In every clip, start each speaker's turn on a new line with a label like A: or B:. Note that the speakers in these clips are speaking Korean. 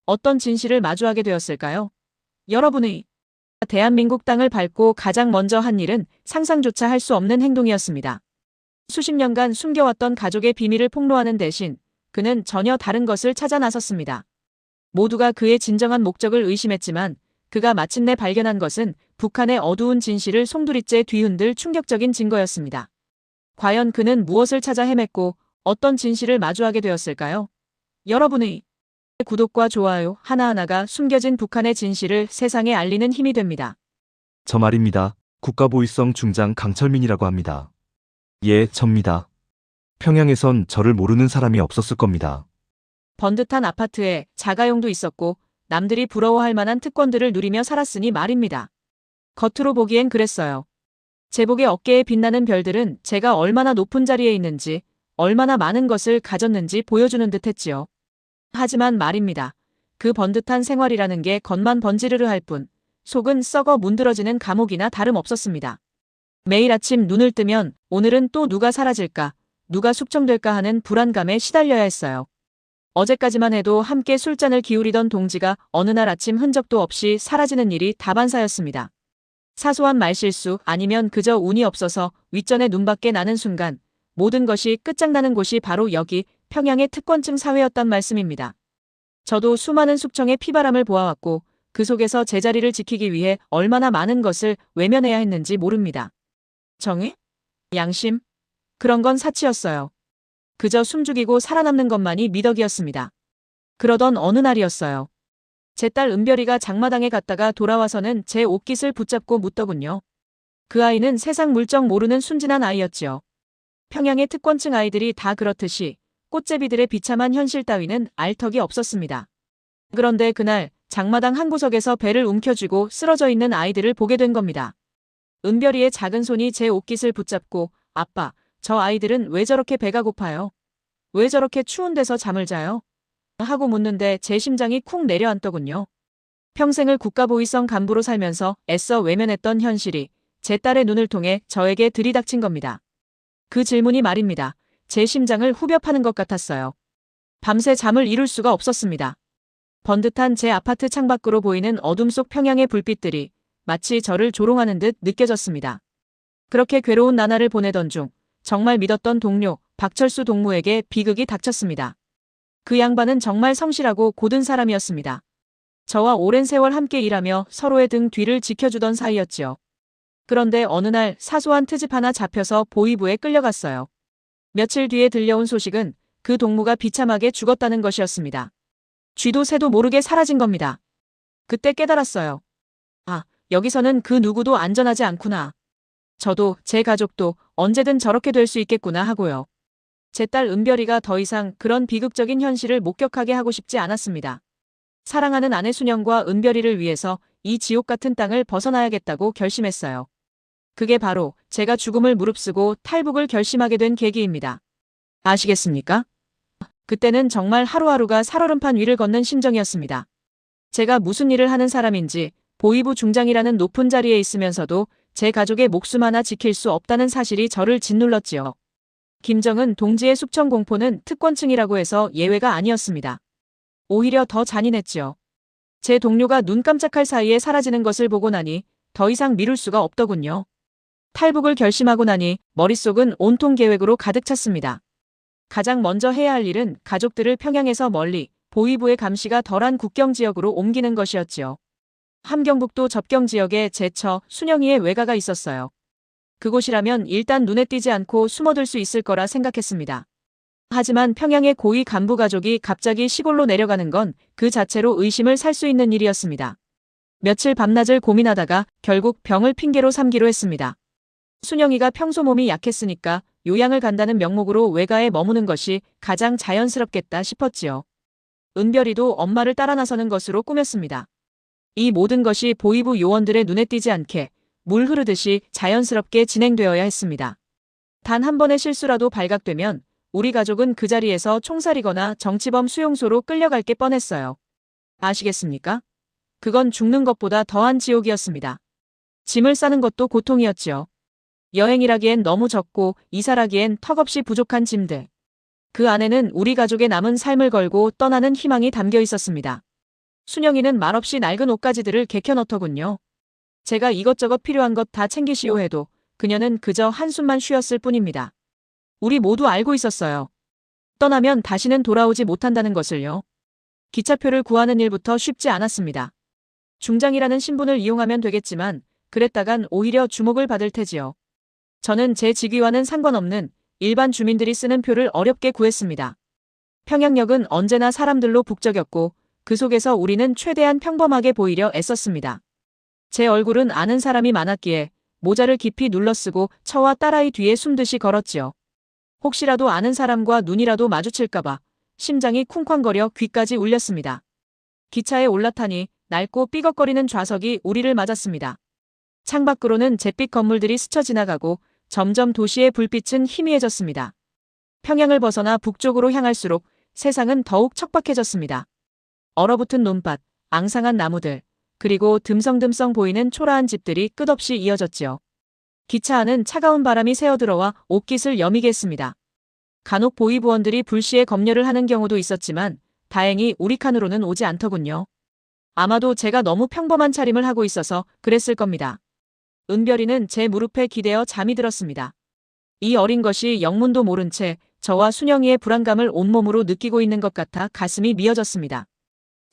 A: 어떤 진실을 마주하게 되었을까요? 여러분의 대한민국 땅을 밟고 가장 먼저 한 일은 상상조차 할 수 없는 행동이었습니다. 수십 년간 숨겨왔던 가족의 비밀을 폭로하는 대신 그는 전혀 다른 것을 찾아 나섰습니다. 모두가 그의 진정한 목적을 의심했지만 그가 마침내 발견한 것은 북한의 어두운 진실을 송두리째 뒤흔들 충격적인 증거였습니다. 과연 그는 무엇을 찾아 헤맸고 어떤 진실을 마주하게 되었을까요? 여러분의 구독과 좋아요 하나하나가 숨겨진 북한의 진실을 세상에 알리는 힘이 됩니다.
B: 저 말입니다. 국가보위성 중장 강철민이라고 합니다. 예, 접니다. 평양에선 저를 모르는 사람이 없었을 겁니다.
A: 번듯한 아파트에 자가용도 있었고 남들이 부러워할 만한 특권들을 누리며 살았으니 말입니다. 겉으로 보기엔 그랬어요. 제복의 어깨에 빛나는 별들은 제가 얼마나 높은 자리에 있는지, 얼마나 많은 것을 가졌는지 보여주는 듯 했지요. 하지만 말입니다. 그 번듯한 생활이라는 게 겉만 번지르르 할 뿐, 속은 썩어 문드러지는 감옥이나 다름없었습니다. 매일 아침 눈을 뜨면 오늘은 또 누가 사라질까, 누가 숙청될까 하는 불안감에 시달려야 했어요. 어제까지만 해도 함께 술잔을 기울이던 동지가 어느 날 아침 흔적도 없이 사라지는 일이 다반사였습니다. 사소한 말실수 아니면 그저 운이 없어서 윗전에 눈밖에 나는 순간 모든 것이 끝장나는 곳이 바로 여기 평양의 특권층 사회였단 말씀입니다. 저도 수많은 숙청의 피바람을 보아왔고 그 속에서 제자리를 지키기 위해 얼마나 많은 것을 외면해야 했는지 모릅니다. 정의? 양심? 그런 건 사치였어요. 그저 숨죽이고 살아남는 것만이 미덕이었습니다. 그러던 어느 날이었어요. 제 딸 은별이가 장마당에 갔다가 돌아와서는 제 옷깃을 붙잡고 묻더군요. 그 아이는 세상 물정 모르는 순진한 아이였지요. 평양의 특권층 아이들이 다 그렇듯이 꽃제비들의 비참한 현실 따위는 알 턱이 없었습니다. 그런데 그날 장마당 한 구석에서 배를 움켜쥐고 쓰러져 있는 아이들을 보게 된 겁니다. 은별이의 작은 손이 제 옷깃을 붙잡고 아빠, 저 아이들은 왜 저렇게 배가 고파요? 왜 저렇게 추운 데서 잠을 자요? 하고 묻는데 제 심장이 쿵 내려앉더군요. 평생을 국가보위성 간부로 살면서 애써 외면했던 현실이 제 딸의 눈을 통해 저에게 들이닥친 겁니다. 그 질문이 말입니다. 제 심장을 후벼 파는 것 같았어요. 밤새 잠을 이룰 수가 없었습니다. 번듯한 제 아파트 창밖으로 보이는 어둠 속 평양의 불빛들이 마치 저를 조롱하는 듯 느껴졌습니다. 그렇게 괴로운 나날을 보내던 중 정말 믿었던 동료 박철수 동무에게 비극이 닥쳤습니다. 그 양반은 정말 성실하고 고든 사람이었습니다. 저와 오랜 세월 함께 일하며 서로의 등 뒤를 지켜주던 사이였지요. 그런데 어느 날 사소한 트집 하나 잡혀서 보위부에 끌려갔어요. 며칠 뒤에 들려온 소식은 그 동무가 비참하게 죽었다는 것이었습니다. 쥐도 새도 모르게 사라진 겁니다. 그때 깨달았어요. 아, 여기서는 그 누구도 안전하지 않구나. 저도 제 가족도 언제든 저렇게 될 수 있겠구나 하고요. 제 딸 은별이가 더 이상 그런 비극적인 현실을 목격하게 하고 싶지 않았습니다. 사랑하는 아내 순영과 은별이를 위해서 이 지옥 같은 땅을 벗어나야겠다고 결심했어요. 그게 바로 제가 죽음을 무릅쓰고 탈북을 결심하게 된 계기입니다. 아시겠습니까? 그때는 정말 하루하루가 살얼음판 위를 걷는 심정이었습니다. 제가 무슨 일을 하는 사람인지 보위부 중장이라는 높은 자리에 있으면서도 제 가족의 목숨 하나 지킬 수 없다는 사실이 저를 짓눌렀지요. 김정은 동지의 숙청 공포는 특권층이라고 해서 예외가 아니었습니다. 오히려 더 잔인했지요. 제 동료가 눈 깜짝할 사이에 사라지는 것을 보고 나니 더 이상 미룰 수가 없더군요. 탈북을 결심하고 나니 머릿속은 온통 계획으로 가득 찼습니다. 가장 먼저 해야 할 일은 가족들을 평양에서 멀리 보위부의 감시가 덜한 국경지역으로 옮기는 것이었지요. 함경북도 접경지역에 제 처 순영이의 외가가 있었어요. 그곳이라면 일단 눈에 띄지 않고 숨어들 수 있을 거라 생각했습니다. 하지만 평양의 고위 간부 가족이 갑자기 시골로 내려가는 건 그 자체로 의심을 살 수 있는 일이었습니다. 며칠 밤낮을 고민하다가 결국 병을 핑계로 삼기로 했습니다. 순영이가 평소 몸이 약했으니까 요양을 간다는 명목으로 외가에 머무는 것이 가장 자연스럽겠다 싶었지요. 은별이도 엄마를 따라 나서는 것으로 꾸몄습니다. 이 모든 것이 보위부 요원들의 눈에 띄지 않게 물 흐르듯이 자연스럽게 진행되어야 했습니다. 단 한 번의 실수라도 발각되면 우리 가족은 그 자리에서 총살이거나 정치범 수용소로 끌려갈 게 뻔했어요. 아시겠습니까? 그건 죽는 것보다 더한 지옥이었습니다. 짐을 싸는 것도 고통이었지요. 여행이라기엔 너무 적고 이사라기엔 턱없이 부족한 짐들. 그 안에는 우리 가족의 남은 삶을 걸고 떠나는 희망이 담겨 있었습니다. 순영이는 말없이 낡은 옷가지들을 개켜넣더군요. 제가 이것저것 필요한 것 다 챙기시오 해도 그녀는 그저 한숨만 쉬었을 뿐입니다. 우리 모두 알고 있었어요. 떠나면 다시는 돌아오지 못한다는 것을요. 기차표를 구하는 일부터 쉽지 않았습니다. 중장이라는 신분을 이용하면 되겠지만 그랬다간 오히려 주목을 받을 테지요. 저는 제 직위와는 상관없는 일반 주민들이 쓰는 표를 어렵게 구했습니다. 평양역은 언제나 사람들로 북적였고 그 속에서 우리는 최대한 평범하게 보이려 애썼습니다. 제 얼굴은 아는 사람이 많았기에 모자를 깊이 눌러쓰고 처와 딸아이 뒤에 숨듯이 걸었지요. 혹시라도 아는 사람과 눈이라도 마주칠까봐 심장이 쿵쾅거려 귀까지 울렸습니다. 기차에 올라타니 낡고 삐걱거리는 좌석이 우리를 맞았습니다. 창밖으로는 잿빛 건물들이 스쳐 지나가고 점점 도시의 불빛은 희미해졌습니다. 평양을 벗어나 북쪽으로 향할수록 세상은 더욱 척박해졌습니다. 얼어붙은 논밭, 앙상한 나무들, 그리고 듬성듬성 보이는 초라한 집들이 끝없이 이어졌지요. 기차 안은 차가운 바람이 새어들어와 옷깃을 여미게 했습니다. 간혹 보위부원들이 불시에 검열을 하는 경우도 있었지만 다행히 우리 칸으로는 오지 않더군요. 아마도 제가 너무 평범한 차림을 하고 있어서 그랬을 겁니다. 은별이는 제 무릎에 기대어 잠이 들었습니다. 이 어린 것이 영문도 모른 채 저와 순영이의 불안감을 온몸으로 느끼고 있는 것 같아 가슴이 미어졌습니다.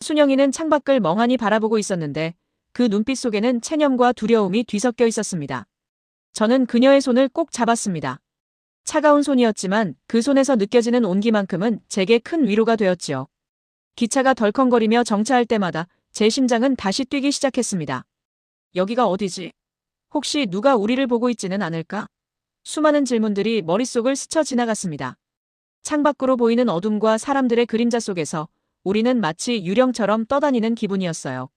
A: 순영이는 창밖을 멍하니 바라보고 있었는데 그 눈빛 속에는 체념과 두려움이 뒤섞여 있었습니다. 저는 그녀의 손을 꼭 잡았습니다. 차가운 손이었지만 그 손에서 느껴지는 온기만큼은 제게 큰 위로가 되었지요. 기차가 덜컹거리며 정차할 때마다 제 심장은 다시 뛰기 시작했습니다. 여기가 어디지? 혹시 누가 우리를 보고 있지는 않을까? 수많은 질문들이 머릿속을 스쳐 지나갔습니다. 창밖으로 보이는 어둠과 사람들의 그림자 속에서 우리는 마치 유령처럼 떠다니는 기분이었어요.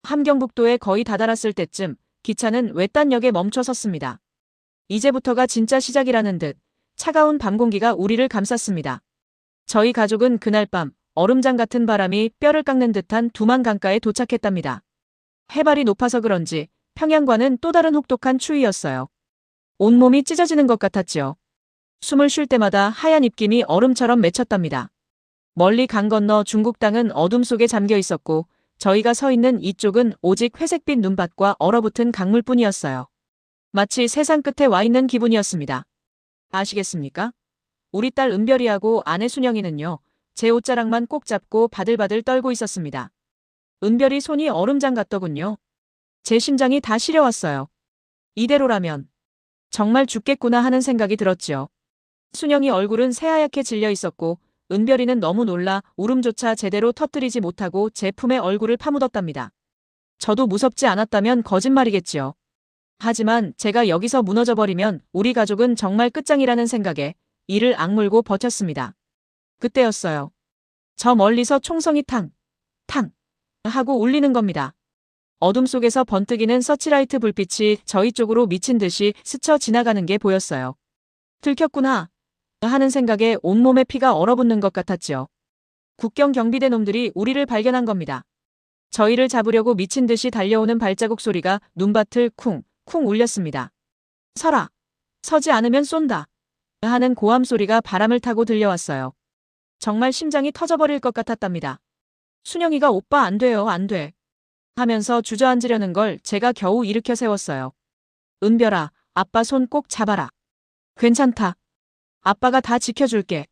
A: 함경북도에 거의 다다랐을 때쯤 기차는 외딴 역에 멈춰 섰습니다. 이제부터가 진짜 시작이라는 듯 차가운 밤 공기가 우리를 감쌌습니다. 저희 가족은 그날 밤 얼음장 같은 바람이 뼈를 깎는 듯한 두만 강가에 도착했답니다. 해발이 높아서 그런지 평양과는 또 다른 혹독한 추위였어요. 온몸이 찢어지는 것 같았지요. 숨을 쉴 때마다 하얀 입김이 얼음처럼 맺혔답니다. 멀리 강 건너 중국 땅은 어둠 속에 잠겨 있었고 저희가 서 있는 이쪽은 오직 회색빛 눈밭과 얼어붙은 강물뿐이었어요. 마치 세상 끝에 와 있는 기분이었습니다. 아시겠습니까? 우리 딸 은별이하고 아내 순영이는요. 제 옷자락만 꼭 잡고 바들바들 떨고 있었습니다. 은별이 손이 얼음장 같더군요. 제 심장이 다 시려왔어요. 이대로라면 정말 죽겠구나 하는 생각이 들었지요. 순영이 얼굴은 새하얗게 질려 있었고 은별이는 너무 놀라 울음조차 제대로 터뜨리지 못하고 제 품에 얼굴을 파묻었답니다. 저도 무섭지 않았다면 거짓말이겠지요. 하지만 제가 여기서 무너져버리면 우리 가족은 정말 끝장이라는 생각에 이를 악물고 버텼습니다. 그때였어요. 저 멀리서 총성이 탕, 탕 하고 울리는 겁니다. 어둠 속에서 번뜩이는 서치라이트 불빛이 저희 쪽으로 미친 듯이 스쳐 지나가는 게 보였어요. 들켰구나 하는 생각에 온몸에 피가 얼어붙는 것 같았지요. 국경 경비대 놈들이 우리를 발견한 겁니다. 저희를 잡으려고 미친 듯이 달려오는 발자국 소리가 눈밭을 쿵, 쿵 울렸습니다. 서라! 서지 않으면 쏜다! 하는 고함 소리가 바람을 타고 들려왔어요. 정말 심장이 터져버릴 것 같았답니다. 순영이가 오빠 안 돼요, 안 돼. 하면서 주저앉으려는 걸 제가 겨우 일으켜 세웠어요. 은별아, 아빠 손 꼭 잡아라. 괜찮다. 아빠가 다 지켜줄게.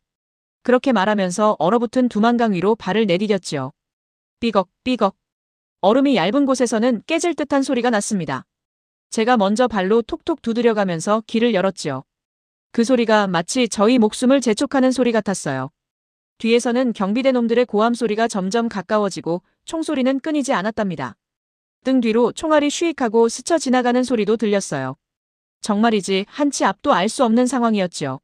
A: 그렇게 말하면서 얼어붙은 두만강 위로 발을 내디뎠지요. 삐걱, 삐걱. 얼음이 얇은 곳에서는 깨질 듯한 소리가 났습니다. 제가 먼저 발로 톡톡 두드려가면서 길을 열었지요. 그 소리가 마치 저희 목숨을 재촉하는 소리 같았어요. 뒤에서는 경비대 놈들의 고함 소리가 점점 가까워지고 총소리는 끊이지 않았답니다. 등 뒤로 총알이 쉬익하고 스쳐 지나가는 소리도 들렸어요. 정말이지 한치 앞도 알 수 없는 상황이었지요.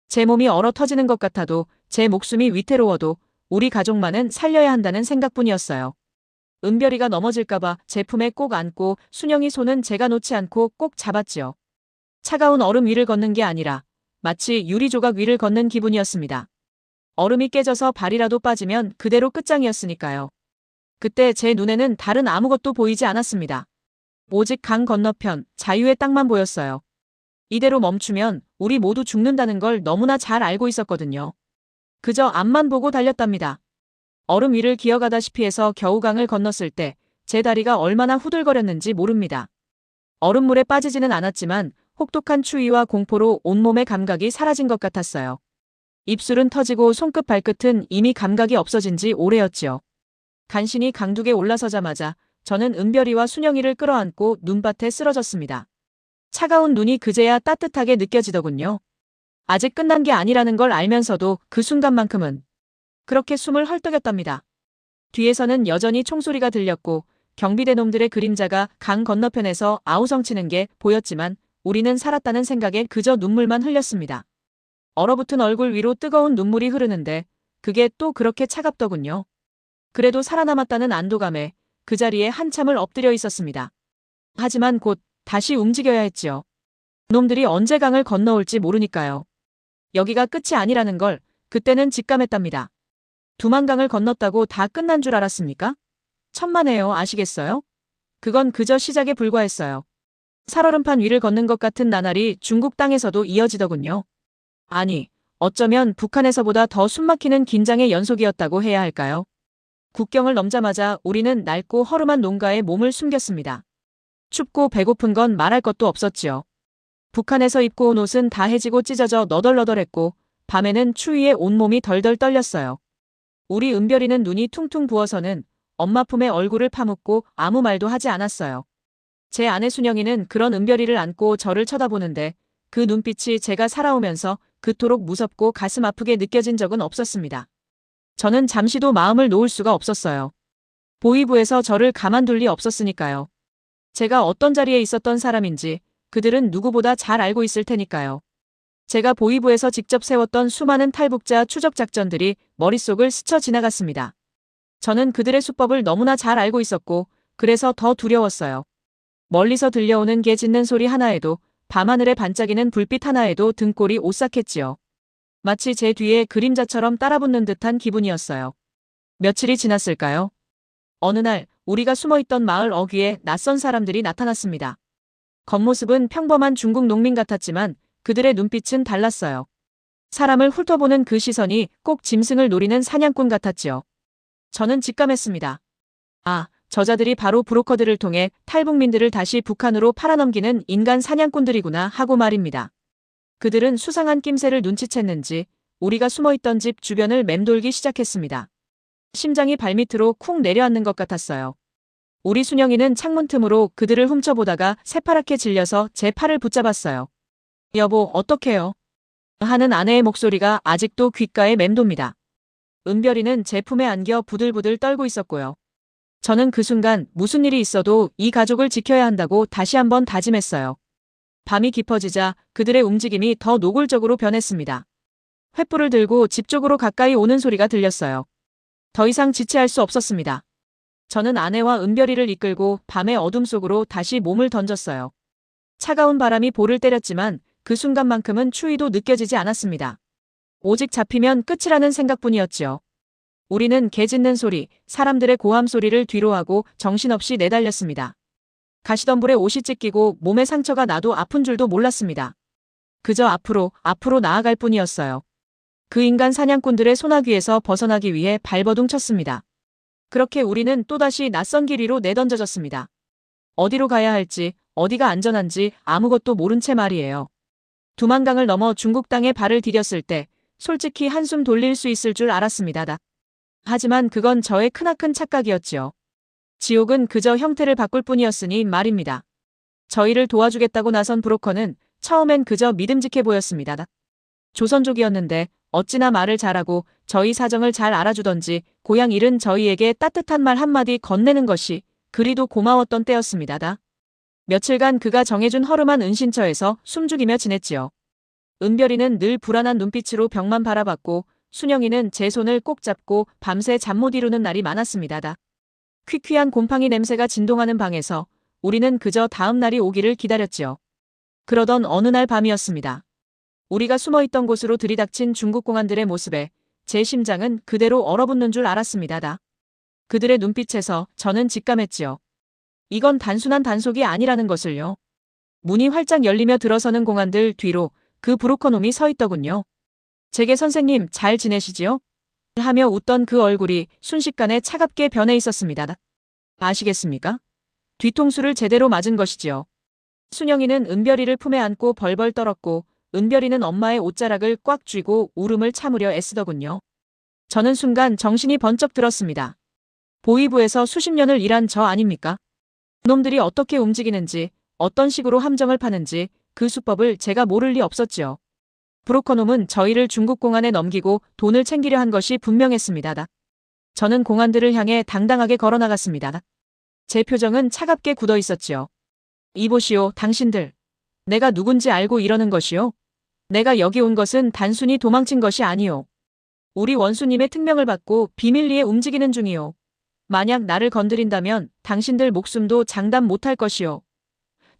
A: 제 몸이 얼어 터지는 것 같아도 제 목숨이 위태로워도 우리 가족만은 살려야 한다는 생각뿐이었어요. 은별이가 넘어질까봐 제 품에 꼭 안고 순영이 손은 제가 놓지 않고 꼭 잡았지요. 차가운 얼음 위를 걷는 게 아니라 마치 유리 조각 위를 걷는 기분이었습니다. 얼음이 깨져서 발이라도 빠지면 그대로 끝장이었으니까요. 그때 제 눈에는 다른 아무것도 보이지 않았습니다. 오직 강 건너편 자유의 땅만 보였어요. 이대로 멈추면 우리 모두 죽는다는 걸 너무나 잘 알고 있었거든요. 그저 앞만 보고 달렸답니다. 얼음 위를 기어가다시피 해서 겨우 강을 건넜을 때 제 다리가 얼마나 후들거렸는지 모릅니다. 얼음물에 빠지지는 않았지만 혹독한 추위와 공포로 온몸의 감각이 사라진 것 같았어요. 입술은 터지고 손끝 발끝은 이미 감각이 없어진 지 오래였지요. 간신히 강둑에 올라서자마자 저는 은별이와 순영이를 끌어안고 눈밭에 쓰러졌습니다. 차가운 눈이 그제야 따뜻하게 느껴지더군요. 아직 끝난 게 아니라는 걸 알면서도 그 순간만큼은 그렇게 숨을 헐떡였답니다. 뒤에서는 여전히 총소리가 들렸고 경비대 놈들의 그림자가 강 건너편에서 아우성치는 게 보였지만 우리는 살았다는 생각에 그저 눈물만 흘렸습니다. 얼어붙은 얼굴 위로 뜨거운 눈물이 흐르는데 그게 또 그렇게 차갑더군요. 그래도 살아남았다는 안도감에 그 자리에 한참을 엎드려 있었습니다. 하지만 곧 다시 움직여야 했지요. 놈들이 언제 강을 건너올지 모르니까요. 여기가 끝이 아니라는 걸 그때는 직감했답니다. 두만강을 건넜다고 다 끝난 줄 알았습니까? 천만에요, 아시겠어요? 그건 그저 시작에 불과했어요. 살얼음판 위를 걷는 것 같은 나날이 중국 땅에서도 이어지더군요. 아니, 어쩌면 북한에서보다 더 숨막히는 긴장의 연속이었다고 해야 할까요? 국경을 넘자마자 우리는 낡고 허름한 농가에 몸을 숨겼습니다. 춥고 배고픈 건 말할 것도 없었지요. 북한에서 입고 온 옷은 다 해지고 찢어져 너덜너덜했고 밤에는 추위에 온몸이 덜덜 떨렸어요. 우리 은별이는 눈이 퉁퉁 부어서는 엄마 품에 얼굴을 파묻고 아무 말도 하지 않았어요. 제 아내 순영이는 그런 은별이를 안고 저를 쳐다보는데 그 눈빛이 제가 살아오면서 그토록 무섭고 가슴 아프게 느껴진 적은 없었습니다. 저는 잠시도 마음을 놓을 수가 없었어요. 보위부에서 저를 가만둘 리 없었으니까요. 제가 어떤 자리에 있었던 사람인지 그들은 누구보다 잘 알고 있을 테니까요. 제가 보위부에서 직접 세웠던 수많은 탈북자 추적 작전들이 머릿속을 스쳐 지나갔습니다. 저는 그들의 수법을 너무나 잘 알고 있었고 그래서 더 두려웠어요. 멀리서 들려오는 개 짖는 소리 하나에도 밤하늘에 반짝이는 불빛 하나에도 등골이 오싹했지요. 마치 제 뒤에 그림자처럼 따라붙는 듯한 기분이었어요. 며칠이 지났을까요? 어느 날 우리가 숨어있던 마을 어귀에 낯선 사람들이 나타났습니다. 겉모습은 평범한 중국 농민 같았지만 그들의 눈빛은 달랐어요. 사람을 훑어보는 그 시선이 꼭 짐승을 노리는 사냥꾼 같았지요. 저는 직감했습니다. 아, 저자들이 바로 브로커들을 통해 탈북민들을 다시 북한으로 팔아넘기는 인간 사냥꾼들이구나 하고 말입니다. 그들은 수상한 낌새를 눈치챘는지 우리가 숨어있던 집 주변을 맴돌기 시작했습니다. 심장이 발밑으로 쿵 내려앉는 것 같았어요. 우리 순영이는 창문 틈으로 그들을 훔쳐보다가 새파랗게 질려서 제 팔을 붙잡았어요. 여보, 어떡해요? 하는 아내의 목소리가 아직도 귓가에 맴돕니다. 은별이는 제 품에 안겨 부들부들 떨고 있었고요. 저는 그 순간 무슨 일이 있어도 이 가족을 지켜야 한다고 다시 한번 다짐했어요. 밤이 깊어지자 그들의 움직임이 더 노골적으로 변했습니다. 횃불을 들고 집 쪽으로 가까이 오는 소리가 들렸어요. 더 이상 지체할 수 없었습니다. 저는 아내와 은별이를 이끌고 밤의 어둠 속으로 다시 몸을 던졌어요. 차가운 바람이 볼을 때렸지만 그 순간만큼은 추위도 느껴지지 않았습니다. 오직 잡히면 끝이라는 생각뿐이었지요. 우리는 개 짖는 소리, 사람들의 고함 소리를 뒤로하고 정신없이 내달렸습니다. 가시덤불에 옷이 찢기고 몸에 상처가 나도 아픈 줄도 몰랐습니다. 그저 앞으로 나아갈 뿐이었어요. 그 인간 사냥꾼들의 소나귀에서 벗어나기 위해 발버둥 쳤습니다. 그렇게 우리는 또다시 낯선 길 위로 내던져졌습니다. 어디로 가야 할지, 어디가 안전한지 아무것도 모른 채 말이에요. 두만강을 넘어 중국 땅에 발을 디뎠을 때 솔직히 한숨 돌릴 수 있을 줄 알았습니다. 하지만 그건 저의 크나큰 착각이었지요. 지옥은 그저 형태를 바꿀 뿐이었으니 말입니다. 저희를 도와주겠다고 나선 브로커는 처음엔 그저 믿음직해 보였습니다. 조선족이었는데 어찌나 말을 잘하고 저희 사정을 잘 알아주던지 고향 잃은 저희에게 따뜻한 말 한마디 건네는 것이 그리도 고마웠던 때였습니다. 며칠간 그가 정해준 허름한 은신처에서 숨죽이며 지냈지요. 은별이는 늘 불안한 눈빛으로 벽만 바라봤고 순영이는 제 손을 꼭 잡고 밤새 잠 못 이루는 날이 많았습니다. 퀴퀴한 곰팡이 냄새가 진동하는 방에서 우리는 그저 다음 날이 오기를 기다렸지요. 그러던 어느 날 밤이었습니다. 우리가 숨어있던 곳으로 들이닥친 중국 공안들의 모습에 제 심장은 그대로 얼어붙는 줄 알았습니다. 그들의 눈빛에서 저는 직감했지요. 이건 단순한 단속이 아니라는 것을요. 문이 활짝 열리며 들어서는 공안들 뒤로 그 브로커 놈이 서 있더군요. 제게 선생님 잘 지내시지요? 하며 웃던 그 얼굴이 순식간에 차갑게 변해 있었습니다. 아시겠습니까? 뒤통수를 제대로 맞은 것이지요. 순영이는 은별이를 품에 안고 벌벌 떨었고 은별이는 엄마의 옷자락을 꽉 쥐고 울음을 참으려 애쓰더군요. 저는 순간 정신이 번쩍 들었습니다. 보위부에서 수십 년을 일한 저 아닙니까? 놈들이 어떻게 움직이는지, 어떤 식으로 함정을 파는지 그 수법을 제가 모를 리 없었지요. 브로커놈은 저희를 중국 공안에 넘기고 돈을 챙기려 한 것이 분명했습니다. 저는 공안들을 향해 당당하게 걸어나갔습니다. 제 표정은 차갑게 굳어 있었지요. 이보시오, 당신들. 내가 누군지 알고 이러는 것이요. 내가 여기 온 것은 단순히 도망친 것이 아니요. 우리 원수님의 특명을 받고 비밀리에 움직이는 중이요. 만약 나를 건드린다면 당신들 목숨도 장담 못할 것이요.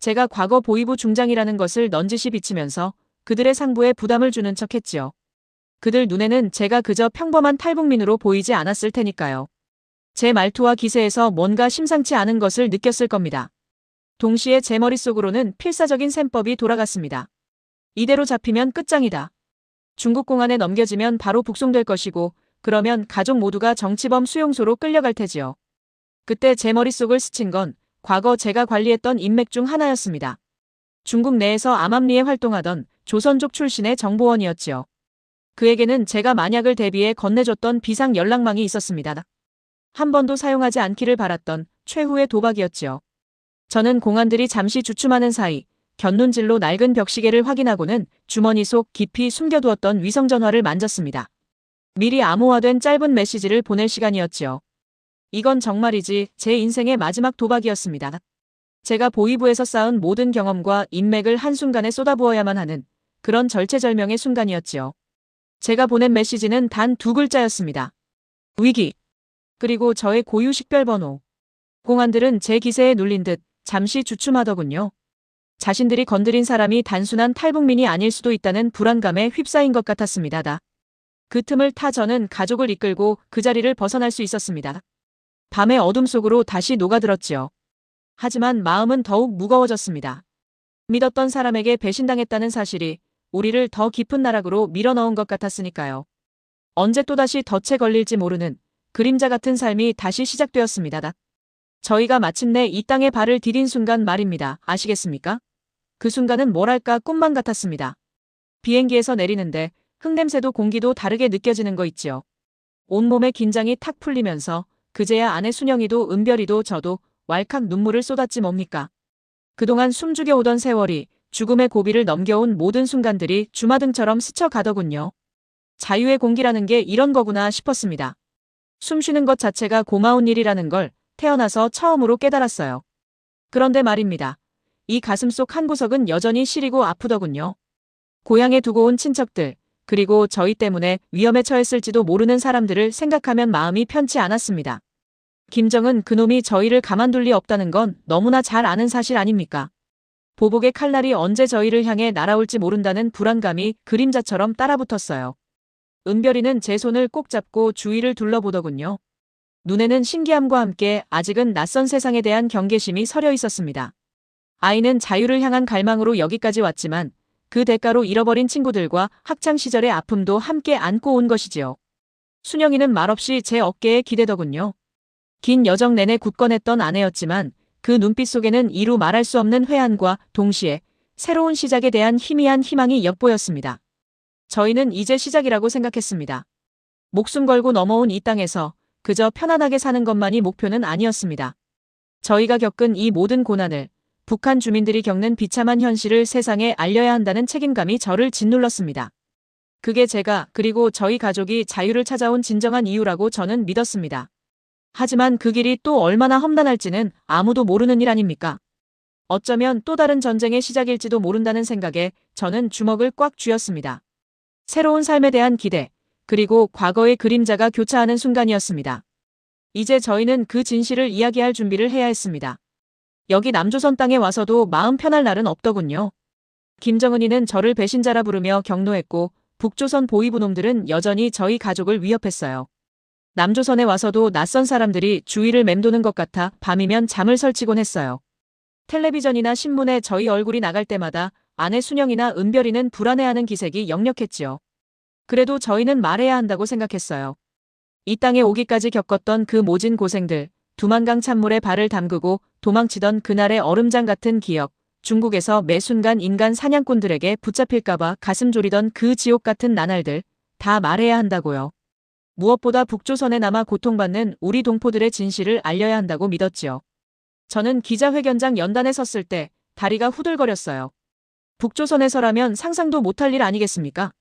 A: 제가 과거 보위부 중장이라는 것을 넌지시 비치면서 그들의 상부에 부담을 주는 척했지요. 그들 눈에는 제가 그저 평범한 탈북민으로 보이지 않았을 테니까요. 제 말투와 기세에서 뭔가 심상치 않은 것을 느꼈을 겁니다. 동시에 제 머릿속으로는 필사적인 셈법이 돌아갔습니다. 이대로 잡히면 끝장이다. 중국 공안에 넘겨지면 바로 북송될 것이고 그러면 가족 모두가 정치범 수용소로 끌려갈 테지요. 그때 제 머릿속을 스친 건 과거 제가 관리했던 인맥 중 하나였습니다. 중국 내에서 암암리에 활동하던 조선족 출신의 정보원이었지요. 그에게는 제가 만약을 대비해 건네줬던 비상 연락망이 있었습니다. 한 번도 사용하지 않기를 바랐던 최후의 도박이었지요. 저는 공안들이 잠시 주춤하는 사이 곁눈질로 낡은 벽시계를 확인하고는 주머니 속 깊이 숨겨두었던 위성전화를 만졌습니다. 미리 암호화된 짧은 메시지를 보낼 시간이었지요. 이건 정말이지 제 인생의 마지막 도박이었습니다. 제가 보위부에서 쌓은 모든 경험과 인맥을 한순간에 쏟아부어야만 하는 그런 절체절명의 순간이었지요. 제가 보낸 메시지는 단 2글자였습니다. 위기. 그리고 저의 고유 식별번호. 공안들은 제 기세에 눌린 듯 잠시 주춤하더군요. 자신들이 건드린 사람이 단순한 탈북민이 아닐 수도 있다는 불안감에 휩싸인 것 같았습니다. 그 틈을 타 저는 가족을 이끌고 그 자리를 벗어날 수 있었습니다. 밤의 어둠 속으로 다시 녹아들었지요. 하지만 마음은 더욱 무거워졌습니다. 믿었던 사람에게 배신당했다는 사실이 우리를 더 깊은 나락으로 밀어넣은 것 같았으니까요. 언제 또다시 덫에 걸릴지 모르는 그림자 같은 삶이 다시 시작되었습니다. 저희가 마침내 이 땅에 발을 디딘 순간 말입니다. 아시겠습니까? 그 순간은 뭐랄까 꿈만 같았습니다. 비행기에서 내리는데 흙냄새도 공기도 다르게 느껴지는 거 있지요. 온몸의 긴장이 탁 풀리면서 그제야 아내 순영이도 은별이도 저도 왈칵 눈물을 쏟았지 뭡니까. 그동안 숨죽여 오던 세월이 죽음의 고비를 넘겨온 모든 순간들이 주마등처럼 스쳐가더군요. 자유의 공기라는 게 이런 거구나 싶었습니다. 숨쉬는 것 자체가 고마운 일이라는 걸 태어나서 처음으로 깨달았어요. 그런데 말입니다. 이 가슴속 한 구석은 여전히 시리고 아프더군요. 고향에 두고 온 친척들, 그리고 저희 때문에 위험에 처했을지도 모르는 사람들을 생각하면 마음이 편치 않았습니다. 김정은 그놈이 저희를 가만둘 리 없다는 건 너무나 잘 아는 사실 아닙니까? 보복의 칼날이 언제 저희를 향해 날아올지 모른다는 불안감이 그림자처럼 따라붙었어요. 은별이는 제 손을 꼭 잡고 주위를 둘러보더군요. 눈에는 신기함과 함께 아직은 낯선 세상에 대한 경계심이 서려 있었습니다. 아이는 자유를 향한 갈망으로 여기까지 왔지만 그 대가로 잃어버린 친구들과 학창시절의 아픔도 함께 안고 온 것이지요. 순영이는 말없이 제 어깨에 기대더군요. 긴 여정 내내 굳건했던 아내였지만 그 눈빛 속에는 이루 말할 수 없는 회한과 동시에 새로운 시작에 대한 희미한 희망이 엿보였습니다. 저희는 이제 시작이라고 생각했습니다. 목숨 걸고 넘어온 이 땅에서 그저 편안하게 사는 것만이 목표는 아니었습니다. 저희가 겪은 이 모든 고난을, 북한 주민들이 겪는 비참한 현실을 세상에 알려야 한다는 책임감이 저를 짓눌렀습니다. 그게 제가 그리고 저희 가족이 자유를 찾아온 진정한 이유라고 저는 믿었습니다. 하지만 그 길이 또 얼마나 험난할지는 아무도 모르는 일 아닙니까? 어쩌면 또 다른 전쟁의 시작일지도 모른다는 생각에 저는 주먹을 꽉 쥐었습니다. 새로운 삶에 대한 기대, 그리고 과거의 그림자가 교차하는 순간이었습니다. 이제 저희는 그 진실을 이야기할 준비를 해야 했습니다. 여기 남조선 땅에 와서도 마음 편할 날은 없더군요. 김정은이는 저를 배신자라 부르며 격노했고 북조선 보위부 놈들은 여전히 저희 가족을 위협했어요. 남조선에 와서도 낯선 사람들이 주위를 맴도는 것 같아 밤이면 잠을 설치곤 했어요. 텔레비전이나 신문에 저희 얼굴이 나갈 때마다 아내 순영이나 은별이는 불안해하는 기색이 역력했지요. 그래도 저희는 말해야 한다고 생각했어요. 이 땅에 오기까지 겪었던 그 모진 고생들, 두만강 찬물에 발을 담그고 도망치던 그날의 얼음장 같은 기억, 중국에서 매 순간 인간 사냥꾼들에게 붙잡힐까봐 가슴 졸이던 그 지옥 같은 나날들, 다 말해야 한다고요. 무엇보다 북조선에 남아 고통받는 우리 동포들의 진실을 알려야 한다고 믿었지요. 저는 기자회견장 연단에 섰을 때 다리가 후들거렸어요. 북조선에서라면 상상도 못할 일 아니겠습니까?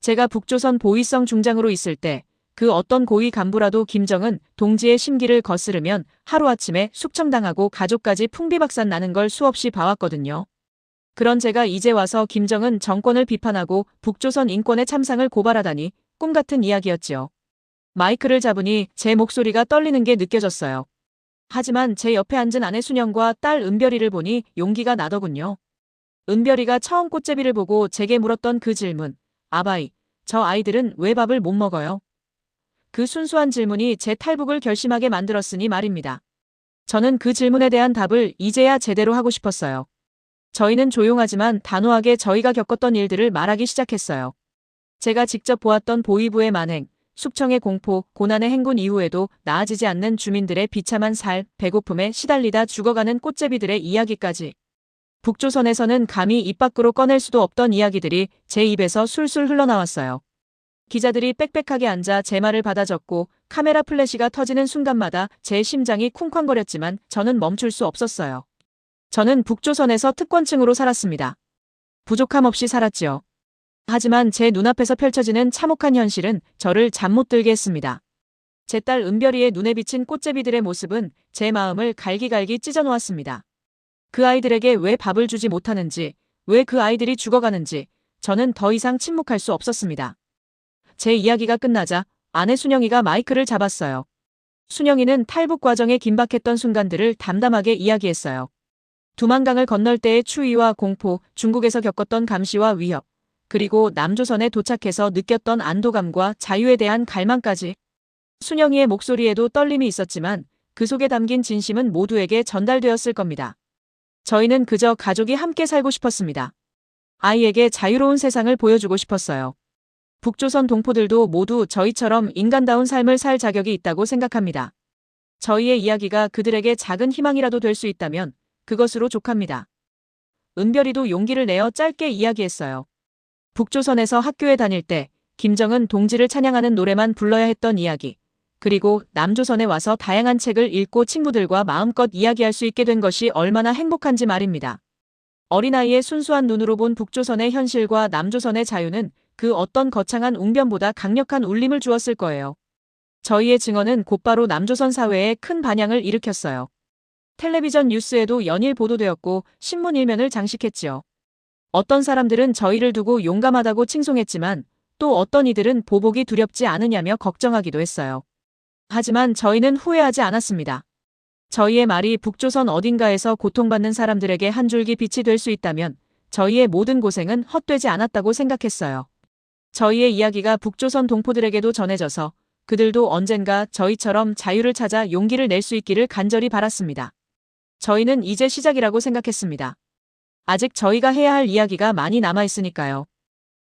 A: 제가 북조선 보위성 중장으로 있을 때 그 어떤 고위 간부라도 김정은 동지의 심기를 거스르면 하루아침에 숙청당하고 가족까지 풍비박산 나는 걸 수없이 봐왔거든요. 그런 제가 이제 와서 김정은 정권을 비판하고 북조선 인권의 참상을 고발하다니 꿈같은 이야기였지요. 마이크를 잡으니 제 목소리가 떨리는 게 느껴졌어요. 하지만 제 옆에 앉은 아내 순영과 딸 은별이를 보니 용기가 나더군요. 은별이가 처음 꽃제비를 보고 제게 물었던 그 질문. 아바이, 저 아이들은 왜 밥을 못 먹어요? 그 순수한 질문이 제 탈북을 결심하게 만들었으니 말입니다. 저는 그 질문에 대한 답을 이제야 제대로 하고 싶었어요. 저희는 조용하지만 단호하게 저희가 겪었던 일들을 말하기 시작했어요. 제가 직접 보았던 보위부의 만행, 숙청의 공포, 고난의 행군 이후에도 나아지지 않는 주민들의 비참한 삶, 배고픔에 시달리다 죽어가는 꽃제비들의 이야기까지. 북조선에서는 감히 입 밖으로 꺼낼 수도 없던 이야기들이 제 입에서 술술 흘러나왔어요. 기자들이 빽빽하게 앉아 제 말을 받아 적고 카메라 플래시가 터지는 순간마다 제 심장이 쿵쾅거렸지만 저는 멈출 수 없었어요. 저는 북조선에서 특권층으로 살았습니다. 부족함 없이 살았지요. 하지만 제 눈앞에서 펼쳐지는 참혹한 현실은 저를 잠 못 들게 했습니다. 제 딸 은별이의 눈에 비친 꽃제비들의 모습은 제 마음을 갈기갈기 찢어놓았습니다. 그 아이들에게 왜 밥을 주지 못하는지, 왜 그 아이들이 죽어가는지 저는 더 이상 침묵할 수 없었습니다. 제 이야기가 끝나자 아내 순영이가 마이크를 잡았어요. 순영이는 탈북 과정에 긴박했던 순간들을 담담하게 이야기했어요. 두만강을 건널 때의 추위와 공포, 중국에서 겪었던 감시와 위협, 그리고 남조선에 도착해서 느꼈던 안도감과 자유에 대한 갈망까지. 순영이의 목소리에도 떨림이 있었지만 그 속에 담긴 진심은 모두에게 전달되었을 겁니다. 저희는 그저 가족이 함께 살고 싶었습니다. 아이에게 자유로운 세상을 보여주고 싶었어요. 북조선 동포들도 모두 저희처럼 인간다운 삶을 살 자격이 있다고 생각합니다. 저희의 이야기가 그들에게 작은 희망이라도 될 수 있다면 그것으로 족합니다. 은별이도 용기를 내어 짧게 이야기했어요. 북조선에서 학교에 다닐 때 김정은 동지를 찬양하는 노래만 불러야 했던 이야기, 그리고 남조선에 와서 다양한 책을 읽고 친구들과 마음껏 이야기할 수 있게 된 것이 얼마나 행복한지 말입니다. 어린아이의 순수한 눈으로 본 북조선의 현실과 남조선의 자유는 그 어떤 거창한 웅변보다 강력한 울림을 주었을 거예요. 저희의 증언은 곧바로 남조선 사회에 큰 반향을 일으켰어요. 텔레비전 뉴스에도 연일 보도되었고 신문 일면을 장식했지요. 어떤 사람들은 저희를 두고 용감하다고 칭송했지만 또 어떤 이들은 보복이 두렵지 않으냐며 걱정하기도 했어요. 하지만 저희는 후회하지 않았습니다. 저희의 말이 북조선 어딘가에서 고통받는 사람들에게 한 줄기 빛이 될 수 있다면 저희의 모든 고생은 헛되지 않았다고 생각했어요. 저희의 이야기가 북조선 동포들에게도 전해져서 그들도 언젠가 저희처럼 자유를 찾아 용기를 낼 수 있기를 간절히 바랐습니다. 저희는 이제 시작이라고 생각했습니다. 아직 저희가 해야 할 이야기가 많이 남아있으니까요.